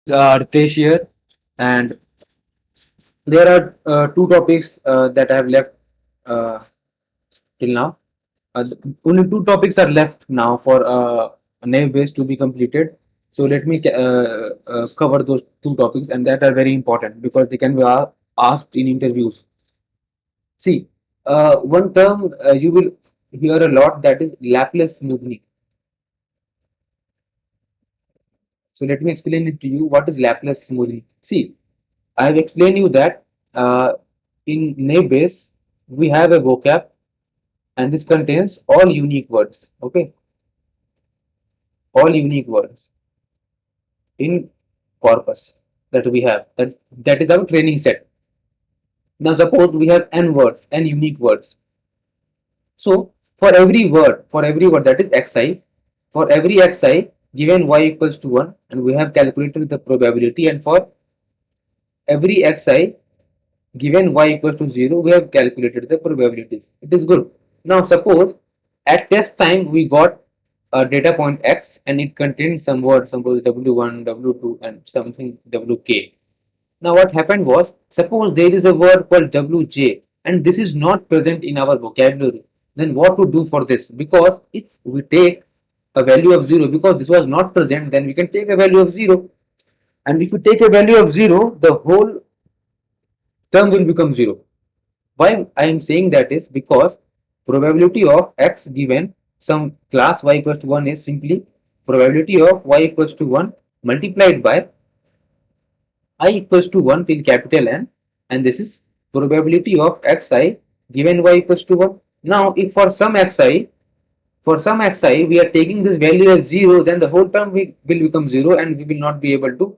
Ritesh here, and there are two topics that I have left uh, till now. Only two topics are left now for naive base to be completed. So let me cover those two topics, and that are very important because they can be asked in interviews. See, one term you will hear a lot, that is Laplace smoothing. So let me explain it to you. What is Laplace smoothing? See, I have explained you that in naive base we have a vocab, and this contains all unique words. Okay, all unique words in corpus that we have. That is our training set. Now suppose we have n words, n unique words. So for every word that is xi, for every xi given y equals to 1, and we have calculated the probability, and for every xi given y equals to 0, we have calculated the probabilities. It is good. Now suppose at test time we got a data point x and it contained some word, suppose w1, w2 and something wk. Now what happened was, suppose there is a word called wj and this is not present in our vocabulary. Then what to do for this? Because if we take a value of 0, because this was not present, then we can take a value of 0. And if we take a value of 0, the whole term will become 0. Why I am saying that is because probability of x given some class y equals to 1 is simply probability of y equals to 1 multiplied by I equals to 1 till capital N, and this is probability of xi given y equals to 1. Now if for some xi we are taking this value as 0, then the whole term will become 0 and we will not be able to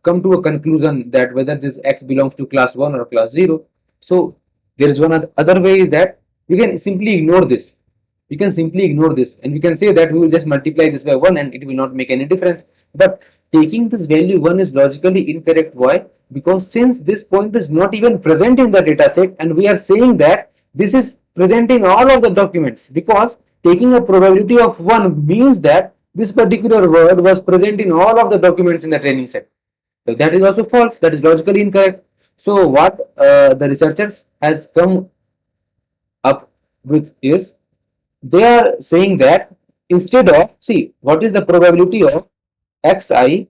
come to a conclusion that whether this x belongs to class 1 or class 0. So there is one other way, is that we can simply ignore this. We can simply ignore this and we can say that we will just multiply this by 1 and it will not make any difference. But taking this value 1 is logically incorrect. Why? Because since this point is not even present in the data set, and we are saying that this is present in all of the documents, because taking a probability of 1 means that this particular word was present in all of the documents in the training set. So that is also false. That is logically incorrect. So what the researchers has come up with is, they are saying that instead of, see, what is the probability of xi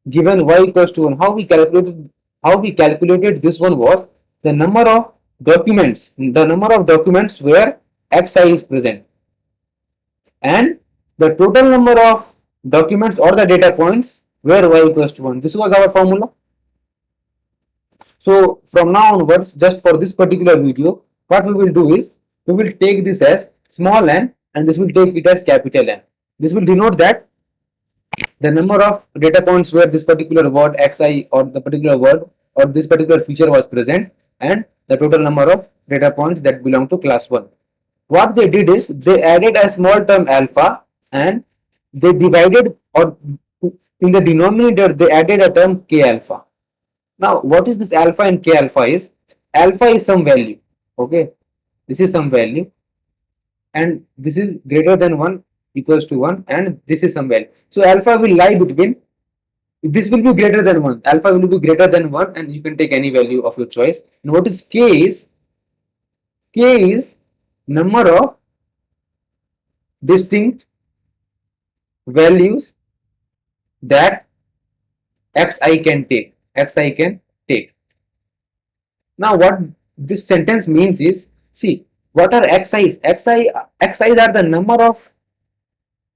given y equals to 1, how we calculated this one was the number of documents where xi is present, and the total number of documents or the data points where y equals to 1. This was our formula. So from now onwards, just for this particular video, what we will do is, we will take this as small n and this will take it as capital N. This will denote that the number of data points where this particular word xi or the particular word or this particular feature was present, and the total number of data points that belong to class 1. What they did is, they added a small term alpha and they divided, or in the denominator they added a term k alpha. Now what is this alpha and k alpha is? Alpha is some value. Okay, this is some value and this is greater than 1 equals to 1, and this is some value. So alpha will lie between, this will be greater than 1, alpha will be greater than 1, and you can take any value of your choice. And what is k is? K is number of distinct values that xi can take. Now what this sentence means is, see, what are xi's? Xi's are the number of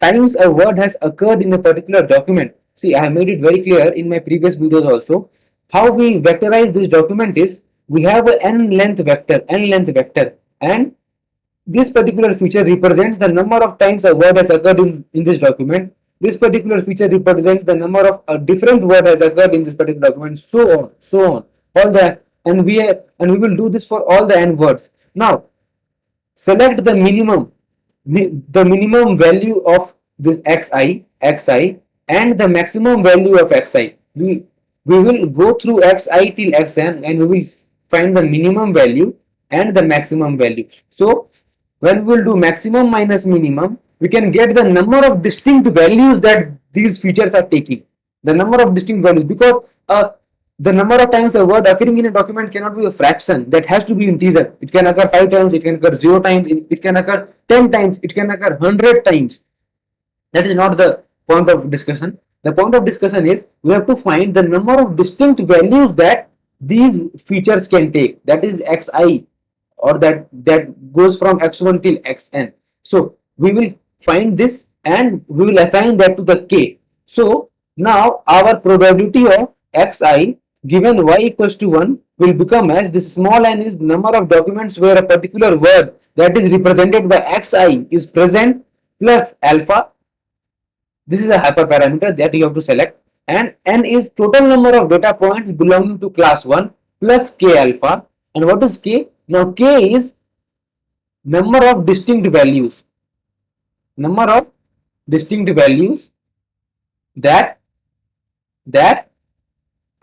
times a word has occurred in a particular document. See, I have made it very clear in my previous videos also. How we vectorize this document is, we have a n length vector, and this particular feature represents the number of times a word has occurred in this document. This particular feature represents the number of a different word has occurred in this particular document, so on. All that, and we will do this for all the n words. Now select the minimum value of this xi and the maximum value of xi. We will go through xi till xn and we will find the minimum value and the maximum value. So when we will do maximum minus minimum, we can get the number of distinct values that these features are taking. The number of distinct values, because the number of times a word occurring in a document cannot be a fraction, that has to be integer. It can occur 5 times, it can occur 0 times, it can occur 10 times, it can occur 100 times. That is not the point of discussion. The point of discussion is we have to find the number of distinct values that these features can take, that is xi, or that goes from x1 till xn. So we will find this and we will assign that to the k. So now our probability of xi given y equals to 1 will become as this small n is number of documents where a particular word that is represented by xi is present, plus alpha. This is a hyperparameter that you have to select, and n is total number of data points belonging to class 1 plus k alpha. And what is k? Now k is number of distinct values, number of distinct values that that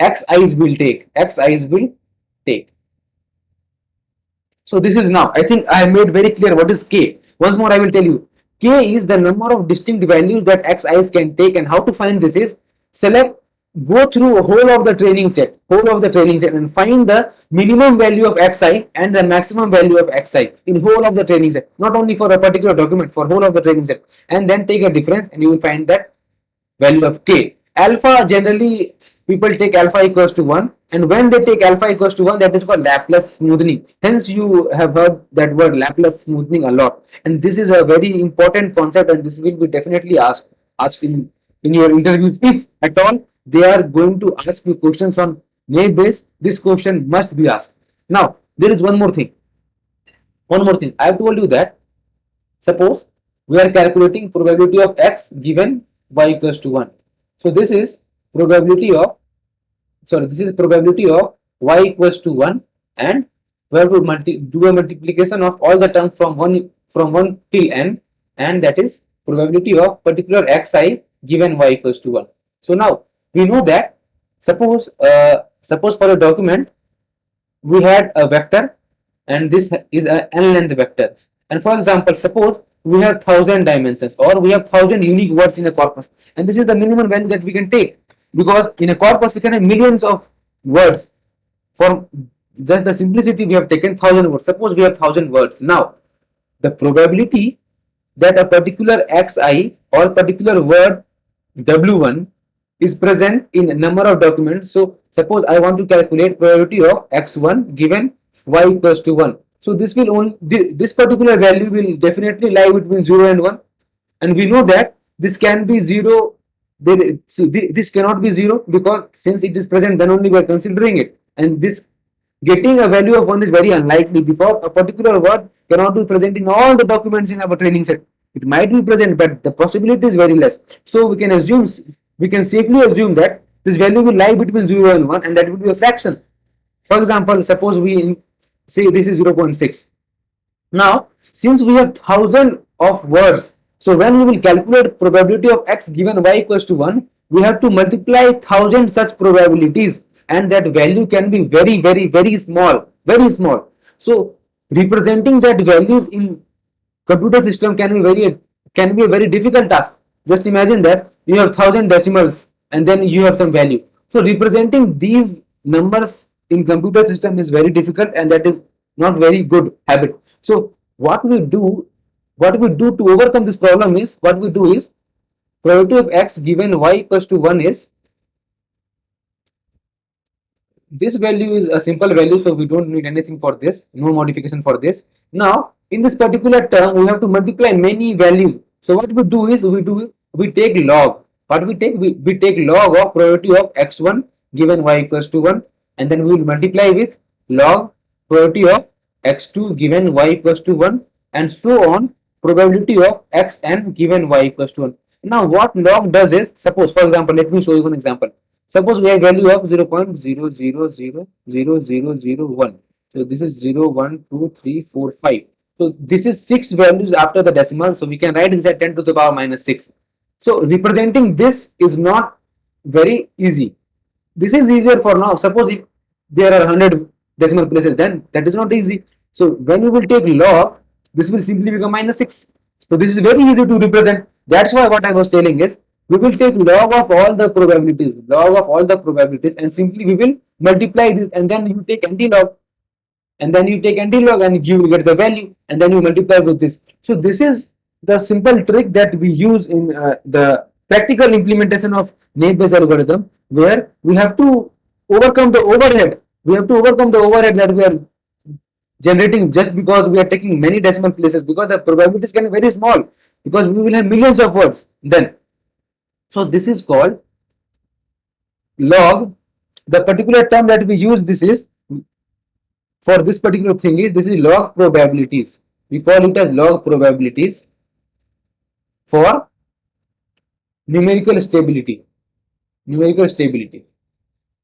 xi's will take. So this is, now I think I have made very clear what is k. Once more I will tell you, k is the number of distinct values that xi's can take. And how to find this is, select, go through whole of the training set and find the minimum value of xi and the maximum value of xi in whole of the training set, not only for a particular document, for whole of the training set, and then take a difference and you will find that value of k. Alpha, generally people take alpha equals to 1, and when they take alpha equals to 1, that is called Laplace smoothing. Hence you have heard that word Laplace smoothing a lot, and this is a very important concept, and this will be definitely asked in your interviews. If at all they are going to ask you questions on naive Bayes, this question must be asked. Now there is one more thing. I have told you that, suppose we are calculating probability of x given y equals to 1. So this is probability of y equals to 1, and we have to do a multiplication of all the terms from 1 till n, and that is probability of particular xi given y equals to 1. So now we know that, suppose for a document we had a vector, and this is an n length vector, and for example suppose we have 1000 dimensions, or we have 1000 unique words in a corpus, and this is the minimum value that we can take, because in a corpus we can have millions of words. For just the simplicity we have taken 1000 words. Suppose we have 1000 words. Now the probability that a particular xi or particular word w1 is present in a number of documents. So suppose I want to calculate probability of x1 given y equals to 1. So this will only, this particular value will definitely lie between 0 and 1, and we know that this can be 0. This cannot be 0, because since it is present, then only we are considering it, and this getting a value of 1 is very unlikely, because a particular word cannot be present in all the documents in our training set. It might be present, but the possibility is very less. So we can safely assume that this value will lie between 0 and 1, and that will be a fraction. For example, suppose we say this is 0.6. Now since we have 1000 of words, so when we will calculate probability of x given y equals to 1, we have to multiply 1000 such probabilities, and that value can be very small. So representing that values in computer system can be a very difficult task. Just imagine that you have 1000 decimals and then you have some value. So representing these numbers in computer system is very difficult, and that is not very good habit. So what we do to overcome this problem is, probability of x given y equals to 1 is, this value is a simple value, so we don't need anything for this, no modification for this. Now in this particular term we have to multiply many values. So what we do is, we take log. What we take? We take log of probability of x1 given y equals to 1, and then we will multiply with log probability of x2 given y equals to 1, and so on, probability of xn given y equals to 1. Now what log does is, suppose for example, let me show you one example. Suppose we have value of 0.0000001. So this is 0, 1, 2, 3, 4, 5. So this is 6 values after the decimal. So we can write inside 10 to the power minus 6. So representing this is not very easy. This is easier for now. Suppose if there are 100 decimal places, then that is not easy. So when we will take log, this will simply become minus 6. So this is very easy to represent. That's why what I was telling is, we will take log of all the probabilities, and simply we will multiply this, and then you take anti-log, and then you take anti-log, and you will get the value, and then you multiply with this. So this is the simple trick that we use in the practical implementation of naive-Bayes algorithm, where we have to overcome the overhead. We have to overcome the overhead that we are generating just because we are taking many decimal places, because the probabilities can be very small, because we will have millions of words then. So this is called log. The particular term that we use this is for this particular thing is this is log probabilities. We call it as log probabilities for numerical stability. Numerical stability.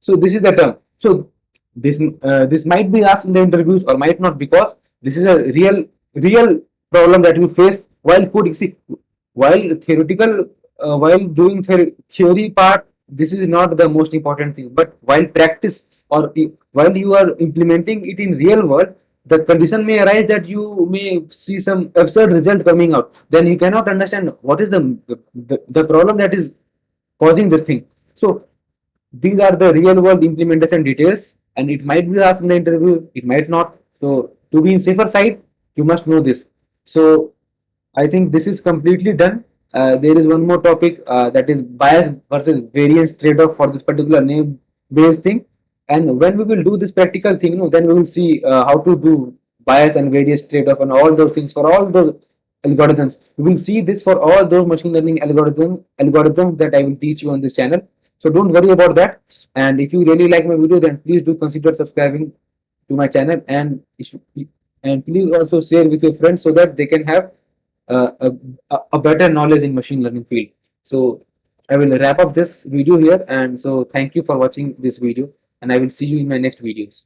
So this is the term. So this might be asked in the interviews or might not, because this is a real problem that we face while coding. See, while theoretical, while doing theory part, this is not the most important thing. But while practice, or while you are implementing it in real world, the condition may arise that you may see some absurd result coming out. Then you cannot understand what is the problem that is causing this thing. So these are the real world implementation details, and it might be asked in the interview, it might not. So to be in safer side, you must know this. So I think this is completely done. There is one more topic, that is bias versus variance trade-off for this particular name based thing. And when we will do this practical thing, then we will see how to do bias and variance trade-off and all those things for all those algorithms. We will see this for all those machine learning algorithms that I will teach you on this channel. So don't worry about that. And if you really like my video, then please do consider subscribing to my channel, and please also share with your friends so that they can have a better knowledge in machine learning field. So I will wrap up this video here, and so thank you for watching this video, and I will see you in my next videos.